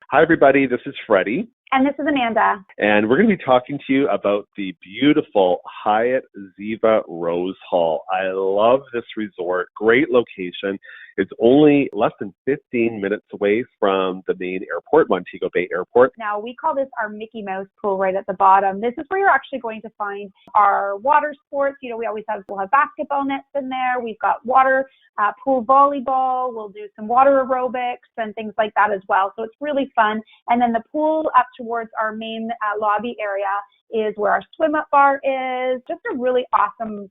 Hi, everybody. This is Freddie. And this is Amanda. And we're going to be talking to you about the beautiful Hyatt Ziva Rose Hall. I love this resort. Great location. It's only less than 15 minutes away from the main airport, Montego Bay Airport. Now, we call this our Mickey Mouse pool right at the bottom. This is where you're actually going to find our water sports. You know, we'll have basketball nets in there. We've got water, pool volleyball. We'll do some water aerobics and things like that as well. So it's really fun. And then the pool up towards our main lobby area is where our swim-up bar is. Just a really awesome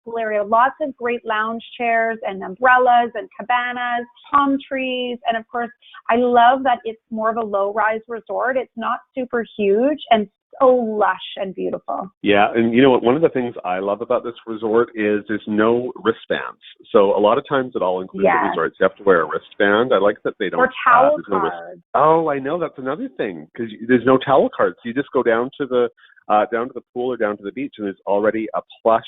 pool area. Lots of great lounge chairs and umbrellas and cabanas, palm trees. And of course, I love that it's more of a low-rise resort. It's not super huge and so lush and beautiful. Yeah, and you know what? One of the things I love about this resort is there's no wristbands. So a lot of times at all-inclusive resorts, you have to wear a wristband. I like that they don't. Or towel cards. Oh, I know. That's another thing because there's no towel cards. You just go down to the pool or down to the beach, and there's already a plush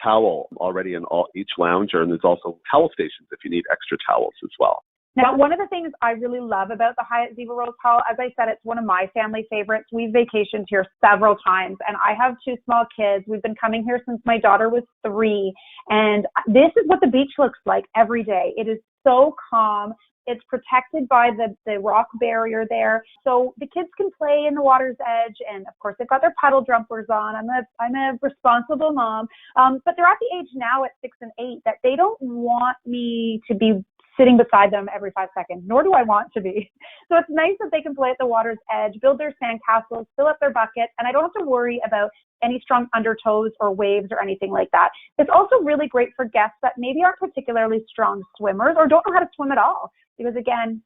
towel already in each lounger, and there's also towel stations if you need extra towels as well. Now, one of the things I really love about the Hyatt Ziva Rose Hall, as I said, it's one of my family favorites. We've vacationed here several times, and I have two small kids. We've been coming here since my daughter was 3, and this is what the beach looks like every day. It is so calm. It's protected by the rock barrier there. So the kids can play in the water's edge. And of course, they've got their paddle jumpers on. I'm a responsible mom. But they're at the age now at 6 and 8 that they don't want me to be sitting beside them every 5 seconds, nor do I want to be. So it's nice that they can play at the water's edge, build their sandcastles, fill up their bucket, and I don't have to worry about any strong undertows or waves or anything like that. It's also really great for guests that maybe aren't particularly strong swimmers or don't know how to swim at all, because again,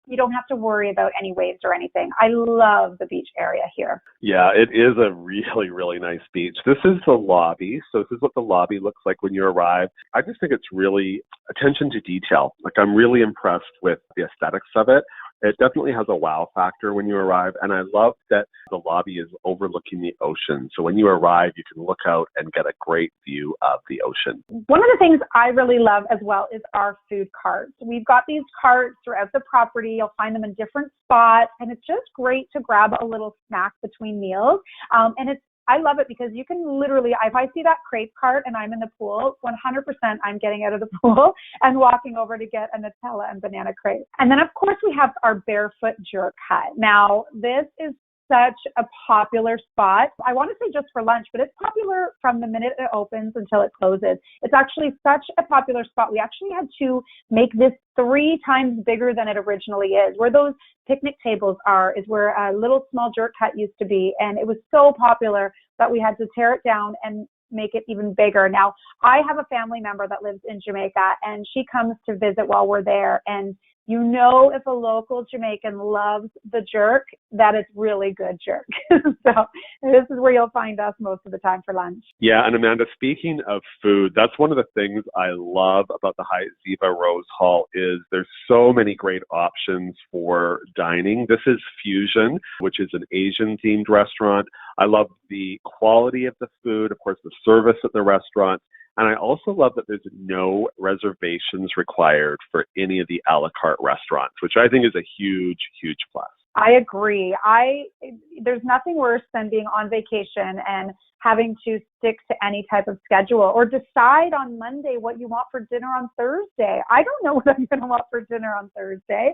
you don't have to worry about any waves or anything. I love the beach area here. Yeah, it is a really, really nice beach. This is the lobby. So this is what the lobby looks like when you arrive. I just think it's really attention to detail. Like, I'm really impressed with the aesthetics of it. It definitely has a wow factor when you arrive. And I love that the lobby is overlooking the ocean. So when you arrive, you can look out and get a great view of the ocean. One of the things I really love as well is our food carts. We've got these carts throughout the property. You'll find them in different spots. And it's just great to grab a little snack between meals. I love it because you can literally, if I see that crepe cart and I'm in the pool, 100% I'm getting out of the pool and walking over to get a Nutella and banana crepe. And then of course we have our barefoot jerk hut. Now this is such a popular spot. I want to say just for lunch, but it's popular from the minute it opens until it closes. It's actually such a popular spot. We actually had to make this 3 times bigger than it originally is. Where those picnic tables are is where a little small jerk hut used to be. And it was so popular that we had to tear it down and make it even bigger. Now, I have a family member that lives in Jamaica, and she comes to visit while we're there. And you know, if a local Jamaican loves the jerk, that it's really good jerk. So this is where you'll find us most of the time for lunch. Yeah, and Amanda, speaking of food, that's one of the things I love about the Hyatt Ziva Rose Hall is there's so many great options for dining. This is Fusion, which is an Asian-themed restaurant. I love the quality of the food, of course, the service at the restaurant. And I also love that there's no reservations required for any of the a la carte restaurants, which I think is a huge, huge plus. I agree. There's nothing worse than being on vacation and having to stick to any type of schedule or decide on Monday what you want for dinner on Thursday. I don't know what I'm going to want for dinner on Thursday.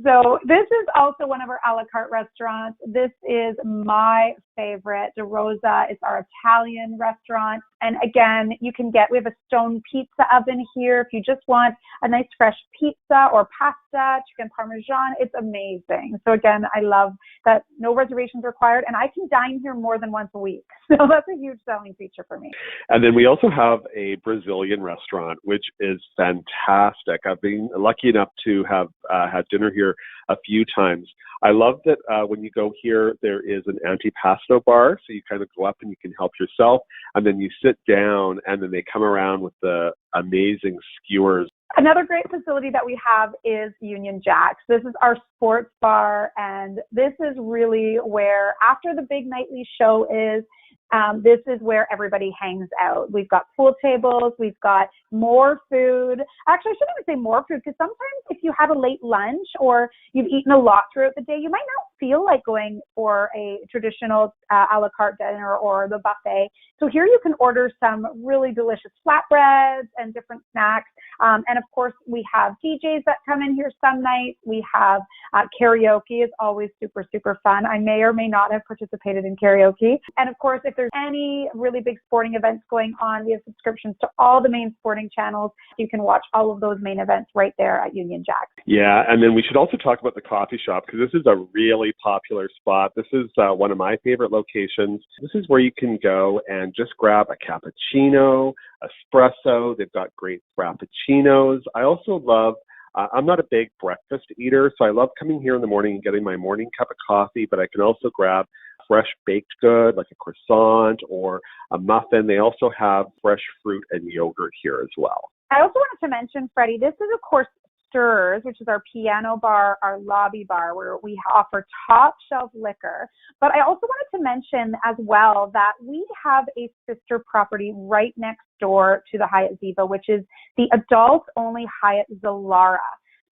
So this is also one of our a la carte restaurants. This is my favorite, De Rosa. It's our Italian restaurant. And again, we have a stone pizza oven here. If you just want a nice fresh pizza or pasta, chicken parmesan, it's amazing. So again, I love that no reservations required. And I can dine here more than once a week. So that's a huge selling feature for me. And then we also have a Brazilian restaurant, which is fantastic. I've been lucky enough to have had dinner here a few times. I love that when you go here, there is an antipasto bar. So you kind of go up and you can help yourself. And then you sit down and then they come around with the amazing skewers. Another great facility that we have is Union Jack's. This is our sports bar. And this is really where after the big nightly show is, This is where everybody hangs out. We've got pool tables. We've got more food. Actually, I shouldn't even say more food, because sometimes if you have a late lunch or you've eaten a lot throughout the day, you might not feel like going for a traditional a la carte dinner or the buffet. So here you can order some really delicious flatbreads and different snacks. And of course, we have DJs that come in here some nights. We have karaoke is always super, super fun. I may or may not have participated in karaoke. And of course, if there's any really big sporting events going on, we have subscriptions to all the main sporting channels. You can watch all of those main events right there at Union Jack. Yeah, and then we should also talk about the coffee shop, because this is a really popular spot. This is one of my favorite locations. This is where you can go and just grab a cappuccino, espresso. They've got great frappuccinos. I also love I'm not a big breakfast eater, so I love coming here in the morning and getting my morning cup of coffee, but I can also grab fresh baked good like a croissant or a muffin. They also have fresh fruit and yogurt here as well. I also wanted to mention, Freddie, this is, of course, Stirs, which is our piano bar, our lobby bar, where we offer top shelf liquor. But I also wanted to mention as well that we have a sister property right next door to the Hyatt Ziva, which is the adult-only Hyatt Ziva.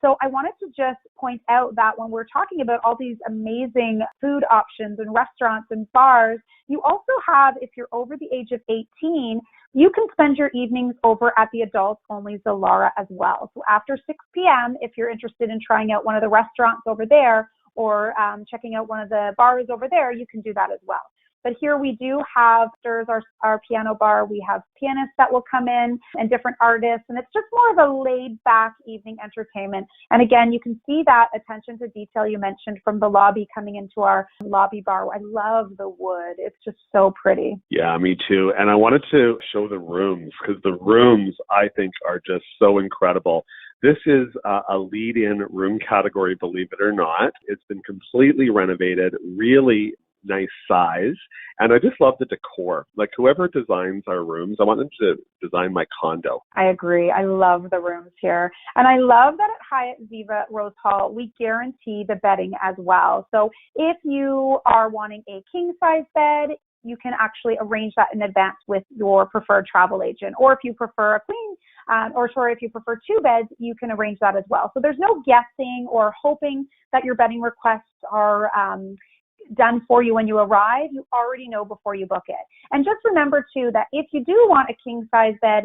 So I wanted to just point out that when we're talking about all these amazing food options and restaurants and bars, you also have, if you're over the age of 18, you can spend your evenings over at the adults-only Zilara as well. So after 6 p.m., if you're interested in trying out one of the restaurants over there or checking out one of the bars over there, you can do that as well. But here we do have Stirs, our piano bar. We have pianists that will come in and different artists, and it's just more of a laid-back evening entertainment. And again, you can see that attention to detail you mentioned from the lobby coming into our lobby bar. I love the wood. It's just so pretty. Yeah, me too. And I wanted to show the rooms, because the rooms, I think, are just so incredible. This is a lead-in room category, believe it or not. It's been completely renovated, really nice size, and I just love the decor. Like, whoever designs our rooms, I want them to design my condo. I agree. I love the rooms here, and I love that at Hyatt Ziva Rose Hall we guarantee the bedding as well. So if you are wanting a king size bed, you can actually arrange that in advance with your preferred travel agent. Or if you prefer a queen, if you prefer 2 beds, you can arrange that as well. So there's no guessing or hoping that your bedding requests are done for you when you arrive. You already know before you book it. And just remember too that if you do want a king size bed,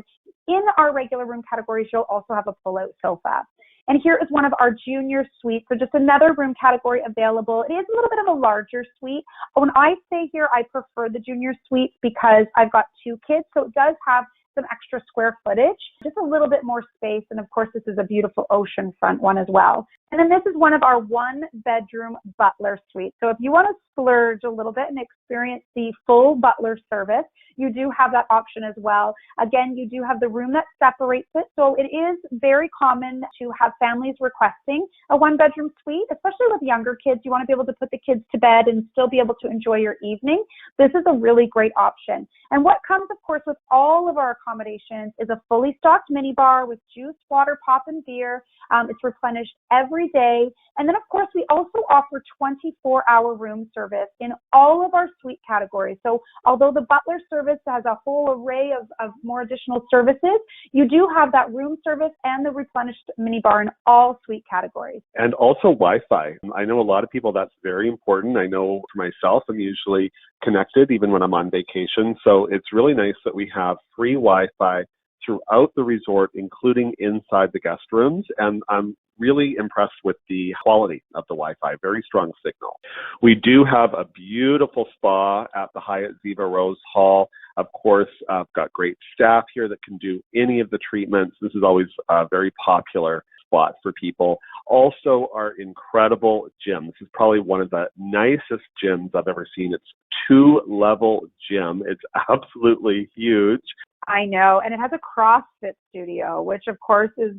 in our regular room categories, you'll also have a pull-out sofa. And here is one of our junior suites. So just another room category available. It is a little bit of a larger suite. When I say here, I prefer the junior suite because I've got 2 kids. So it does have some extra square footage, just a little bit more space. And of course, this is a beautiful oceanfront one as well. And then this is one of our 1-bedroom Butler Suites. So if you want to splurge a little bit and experience the full Butler service, you do have that option as well. Again, you do have the room that separates it. So it is very common to have families requesting a 1-bedroom suite, especially with younger kids. You want to be able to put the kids to bed and still be able to enjoy your evening. This is a really great option. And what comes, of course, with all of our accommodations is a fully stocked minibar with juice, water, pop, and beer. It's replenished every day. And then, of course, we also offer 24-hour room service in all of our suite categories. So although the Butler service has a whole array of more additional services, you do have that room service and the replenished minibar in all suite categories. And also Wi-Fi. I know a lot of people that's very important. I know for myself, I'm usually connected even when I'm on vacation. So it's really nice that we have free Wi-Fi throughout the resort, including inside the guest rooms. And I'm really impressed with the quality of the Wi-Fi, very strong signal. We do have a beautiful spa at the Hyatt Ziva Rose Hall. Of course, I've got great staff here that can do any of the treatments. This is always a very popular spot for people. Also, our incredible gym. This is probably one of the nicest gyms I've ever seen. It's 2-level gym. It's absolutely huge. I know. And it has a CrossFit studio, which of course is,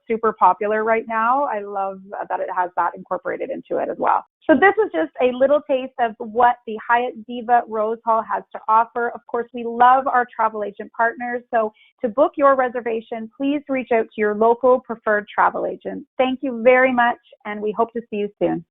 super popular right now. I love that it has that incorporated into it as well. So this is just a little taste of what the Hyatt Ziva Rose Hall has to offer. Of course, we love our travel agent partners. So to book your reservation, please reach out to your local preferred travel agent. Thank you very much, and we hope to see you soon.